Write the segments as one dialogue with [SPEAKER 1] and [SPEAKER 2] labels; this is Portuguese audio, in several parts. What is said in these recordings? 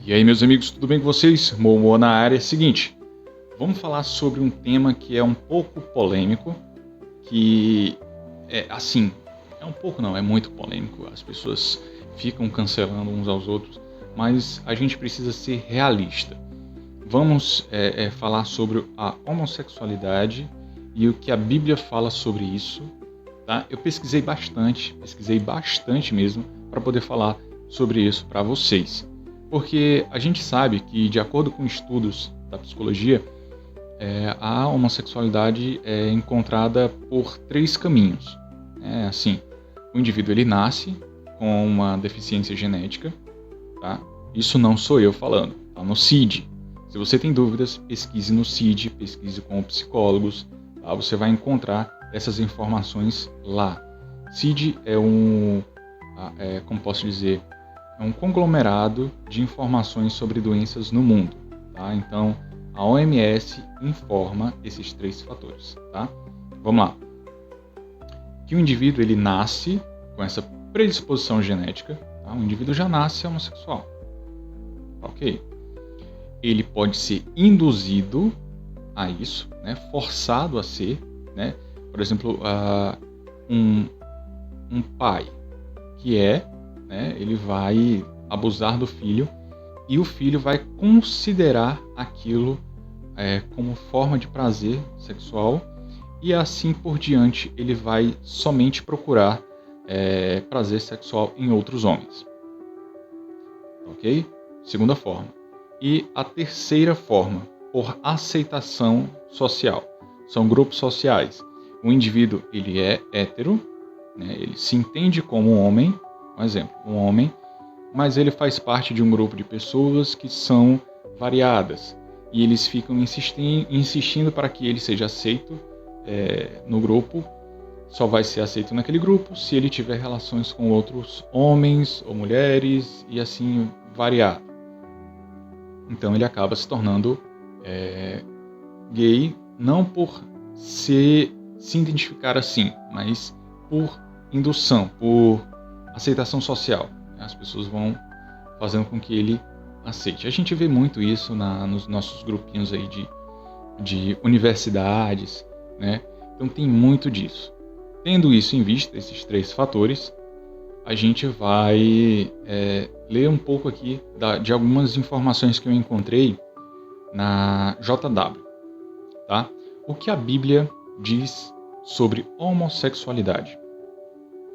[SPEAKER 1] E aí, meus amigos, tudo bem com vocês? Momo na área. Seguinte, vamos falar sobre um tema que é um pouco polêmico, que é um pouco não, é muito polêmico. As pessoas ficam cancelando uns aos outros, mas a gente precisa ser realista. Vamos falar sobre a homossexualidade e o que a Bíblia fala sobre isso. Tá? Eu pesquisei bastante mesmo, para poder falar sobre isso para vocês. Porque a gente sabe que, de acordo com estudos da psicologia, a homossexualidade é encontrada por 3 caminhos. O indivíduo ele nasce com uma deficiência genética, tá? Isso não sou eu falando, tá no CID. Se você tem dúvidas, pesquise no CID, pesquise com psicólogos, tá? Você vai encontrar essas informações lá. CID como posso dizer, é um conglomerado de informações sobre doenças no mundo, tá? Então, a OMS informa esses 3 fatores, tá? Vamos lá. Que o indivíduo ele nasce com essa predisposição genética, tá? O indivíduo já nasce homossexual, ok? Ele pode ser induzido a isso, né? Forçado a ser, né? Por exemplo, um pai que ele vai abusar do filho e o filho vai considerar aquilo como forma de prazer sexual e assim por diante ele vai somente procurar prazer sexual em outros homens. Ok? Segunda forma. E a terceira forma, por aceitação social. São grupos sociais. O indivíduo ele é hétero, né? Ele se entende como um homem, por exemplo, um homem, mas ele faz parte de um grupo de pessoas que são variadas e eles ficam insistindo para que ele seja aceito no grupo. Só vai ser aceito naquele grupo se ele tiver relações com outros homens ou mulheres e assim variado. Então ele acaba se tornando gay, não por se identificar assim, mas por indução, por aceitação social. As pessoas vão fazendo com que ele aceite. A gente vê muito isso nos nossos grupinhos aí de universidades, né? Então tem muito disso. Tendo isso em vista, esses 3 fatores, a gente vai ler um pouco aqui de algumas informações que eu encontrei na JW. Tá? O que a Bíblia diz sobre homossexualidade?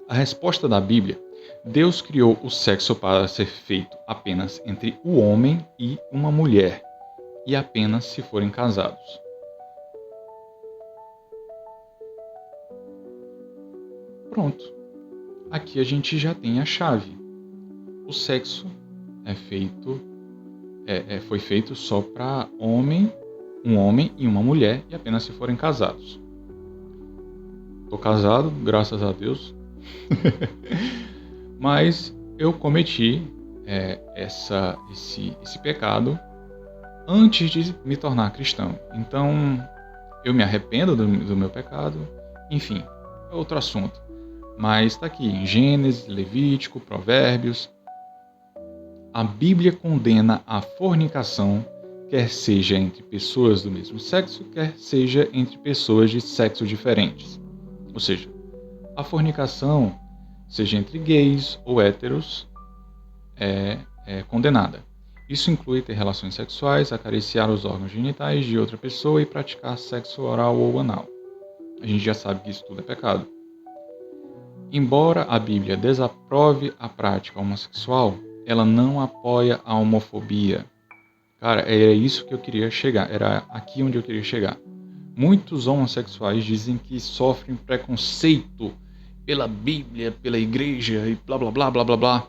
[SPEAKER 1] A resposta da Bíblia: Deus criou o sexo para ser feito apenas entre o homem e uma mulher, e apenas se forem casados. Pronto. Aqui a gente já tem a chave. O sexo foi feito só para um homem e uma mulher, e apenas se forem casados. Estou casado, graças a Deus. Mas eu cometi esse pecado antes de me tornar cristão. Então, eu me arrependo do meu pecado. Enfim, é outro assunto. Mas está aqui em Gênesis, Levítico, Provérbios. A Bíblia condena a fornicação, quer seja entre pessoas do mesmo sexo, quer seja entre pessoas de sexos diferentes. Ou seja, a fornicação, seja entre gays ou héteros, é condenada. Isso inclui ter relações sexuais, acariciar os órgãos genitais de outra pessoa e praticar sexo oral ou anal. A gente já sabe que isso tudo é pecado. Embora a Bíblia desaprove a prática homossexual, ela não apoia a homofobia. Cara, era isso que eu queria chegar, era aqui onde eu queria chegar. Muitos homossexuais dizem que sofrem preconceito pela Bíblia, pela igreja e blá blá blá blá blá blá.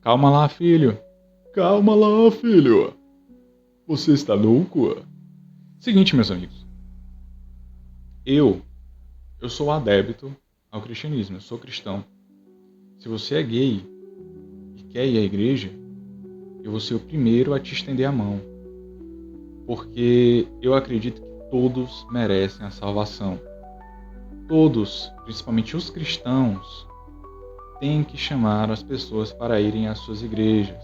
[SPEAKER 1] Calma lá, filho. Calma lá, filho. Você está louco? Seguinte, meus amigos. Eu sou adepto ao cristianismo, eu sou cristão. Se você é gay e quer ir à igreja, eu vou ser o primeiro a te estender a mão. Porque eu acredito que todos merecem a salvação. Todos, principalmente os cristãos, têm que chamar as pessoas para irem às suas igrejas.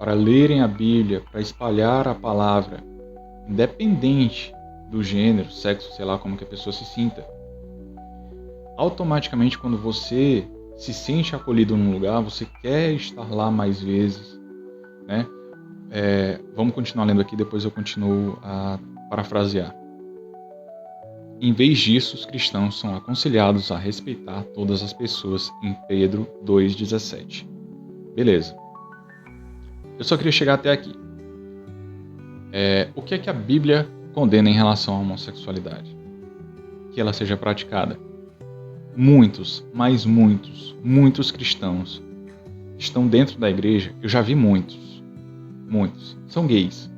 [SPEAKER 1] para lerem a Bíblia, para espalhar a palavra, independente do gênero, sexo, sei lá como que a pessoa se sinta, automaticamente quando você se sente acolhido num lugar, você quer estar lá mais vezes, né? Vamos continuar lendo aqui, depois eu continuo a parafrasear. Em vez disso, os cristãos são aconselhados a respeitar todas as pessoas em Pedro 2,17. Beleza. Eu só queria chegar até aqui. O que é que a Bíblia condena em relação à homossexualidade? Que ela seja praticada. Muitos, mas muitos cristãos estão dentro da igreja, eu já vi muitos, são gays,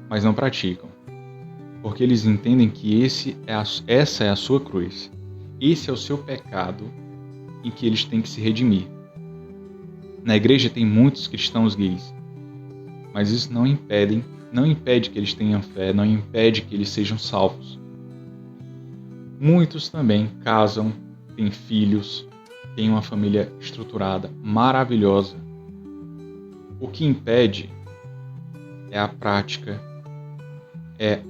[SPEAKER 1] mas não praticam. Porque eles entendem que essa é a sua cruz. Esse é o seu pecado em que eles têm que se redimir. Na igreja tem muitos cristãos gays, mas isso não impede que eles tenham fé, não impede que eles sejam salvos. Muitos também casam, têm filhos, têm uma família estruturada, maravilhosa. O que impede é a prática, é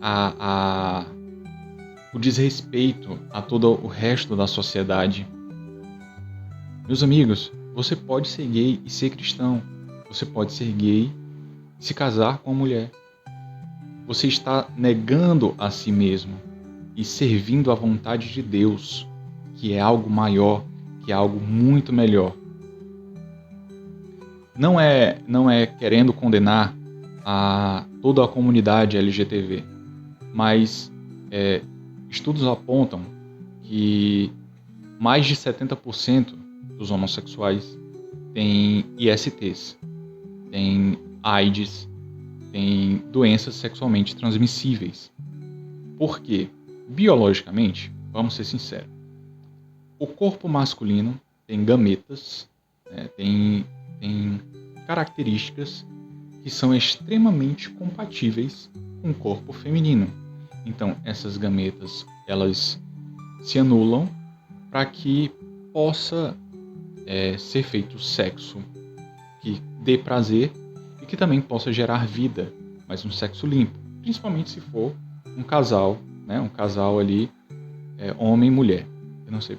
[SPEAKER 1] o desrespeito a todo o resto da sociedade. Meus amigos, você pode ser gay e ser cristão. Você pode ser gay e se casar com uma mulher. Você está negando a si mesmo e servindo à vontade de Deus, que é algo maior, que é algo muito melhor. Não é querendo condenar a toda a comunidade LGTB, mas estudos apontam que mais de 70% dos homossexuais têm ISTs, têm AIDS, têm doenças sexualmente transmissíveis. Por quê? Biologicamente, vamos ser sinceros, o corpo masculino tem gametas, tem características que são extremamente compatíveis com o corpo feminino. Então, essas gametas, elas se anulam para que possa ser feito sexo que dê prazer e que também possa gerar vida, mas um sexo limpo, principalmente se for um casal, né? Um casal ali, homem e mulher. Eu não sei.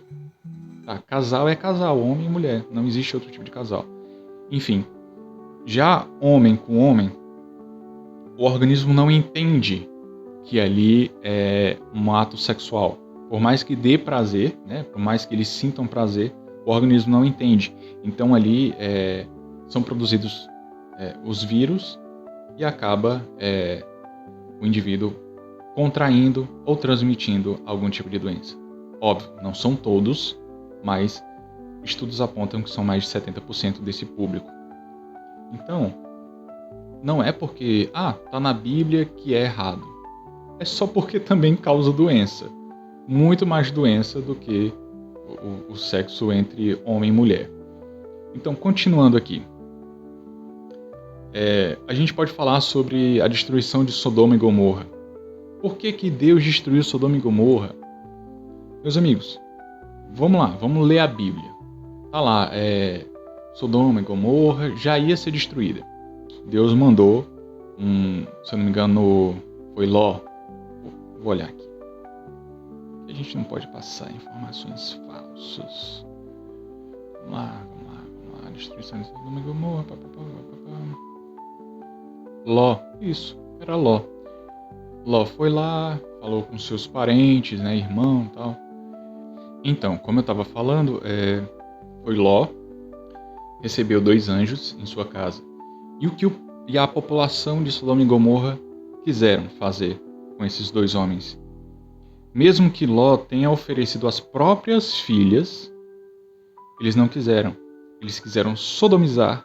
[SPEAKER 1] Tá, casal é casal, homem e mulher. Não existe outro tipo de casal. Enfim, já homem com homem, o organismo não entende que ali é um ato sexual. Por mais que dê prazer, né? Por mais que eles sintam prazer, o organismo não entende. Então ali são produzidos os vírus e acaba o indivíduo contraindo ou transmitindo algum tipo de doença. Óbvio, não são todos, mas estudos apontam que são mais de 70% desse público. Então, não é porque, tá na Bíblia que é errado. É só porque também causa doença. Muito mais doença do que o sexo entre homem e mulher. Então, continuando aqui. A gente pode falar sobre a destruição de Sodoma e Gomorra. Por que Deus destruiu Sodoma e Gomorra? Meus amigos, vamos lá, vamos ler a Bíblia. Tá lá, Sodoma e Gomorra já ia ser destruída. Deus mandou, se eu não me engano, foi Ló. Vou olhar aqui. A gente não pode passar informações falsas. Vamos lá. Destruição de Sodoma e Gomorra. Ló, isso, era Ló. Ló foi lá, falou com seus parentes, né, irmão e tal. Então, como eu estava falando, foi Ló, recebeu 2 anjos em sua casa. E a população de Sodoma e Gomorra quiseram fazer com esses 2 homens? Mesmo que Ló tenha oferecido as próprias filhas, eles não quiseram. Eles quiseram sodomizar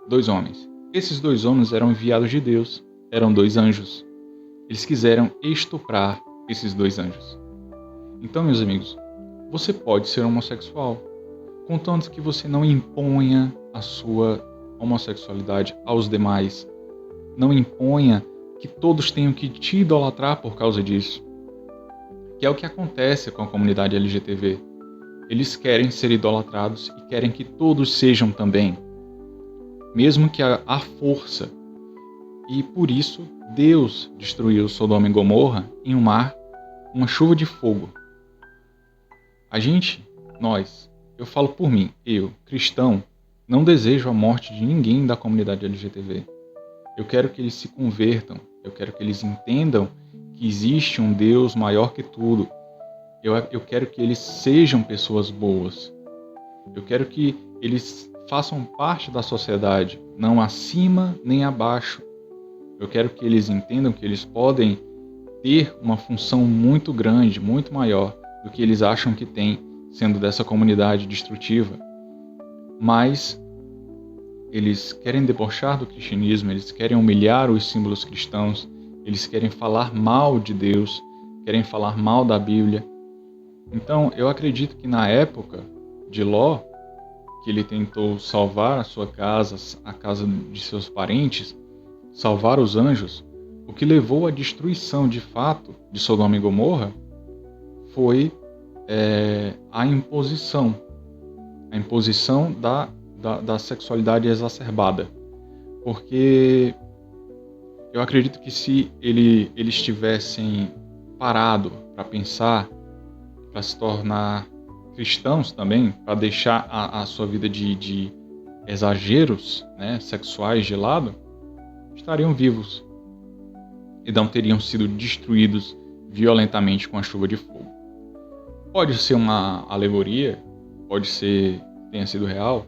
[SPEAKER 1] 2 homens. Esses 2 homens eram enviados de Deus, eram 2 anjos. Eles quiseram estuprar esses 2 anjos. Então, meus amigos, você pode ser homossexual, contanto que você não imponha a sua homossexualidade aos demais. Não imponha que todos tenham que te idolatrar por causa disso. Que é o que acontece com a comunidade LGTB. Eles querem ser idolatrados e querem que todos sejam também. mesmo que a força. E por isso Deus destruiu Sodoma e Gomorra em um mar, uma chuva de fogo. Eu falo por mim, eu, cristão, não desejo a morte de ninguém da comunidade LGTB. Eu quero que eles se convertam, eu quero que eles entendam que existe um Deus maior que tudo. Eu quero que eles sejam pessoas boas. Eu quero que eles façam parte da sociedade, não acima nem abaixo. Eu quero que eles entendam que eles podem ter uma função muito grande, muito maior do que eles acham que têm, sendo dessa comunidade destrutiva. Mas eles querem debochar do cristianismo, eles querem humilhar os símbolos cristãos, eles querem falar mal de Deus, querem falar mal da Bíblia. Então, eu acredito que na época de Ló, que ele tentou salvar a sua casa, a casa de seus parentes, salvar os anjos, o que levou à destruição de fato de Sodoma e Gomorra foi a imposição da sexualidade exacerbada. Porque eu acredito que se eles tivessem parado para pensar, para se tornar cristãos também, para deixar a sua vida de exageros, né, sexuais de lado, estariam vivos e não teriam sido destruídos violentamente com a chuva de fogo. Pode ser uma alegoria, pode ser que tenha sido real,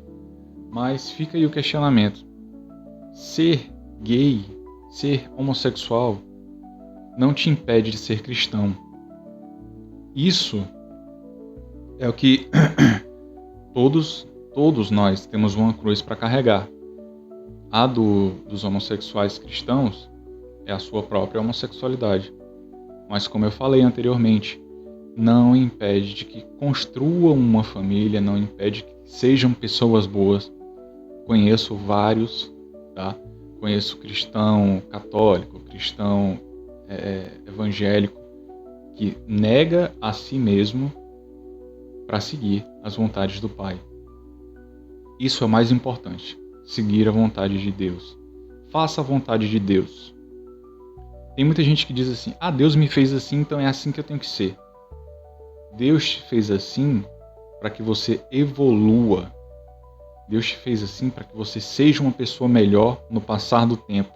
[SPEAKER 1] mas fica aí o questionamento. Ser gay, ser homossexual, não te impede de ser cristão. Isso é o que todos nós temos uma cruz para carregar. A dos homossexuais cristãos é a sua própria homossexualidade. Mas como eu falei anteriormente, não impede de que construam uma família, não impede que sejam pessoas boas. Conheço vários, tá? Conheço cristão católico, cristão evangélico, que nega a si mesmo para seguir as vontades do Pai. Isso é o mais importante, seguir a vontade de Deus. Faça a vontade de Deus. Tem muita gente que diz assim, Deus me fez assim, então é assim que eu tenho que ser. Deus te fez assim para que você evolua. Deus te fez assim para que você seja uma pessoa melhor no passar do tempo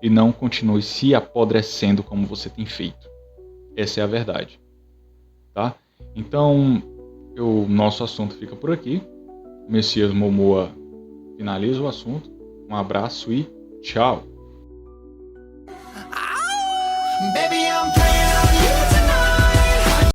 [SPEAKER 1] e não continue se apodrecendo como você tem feito. Essa é a verdade. Tá? Então, nosso assunto fica por aqui. Messias Momoa finaliza o assunto. Um abraço e tchau!
[SPEAKER 2] Baby, I'm playing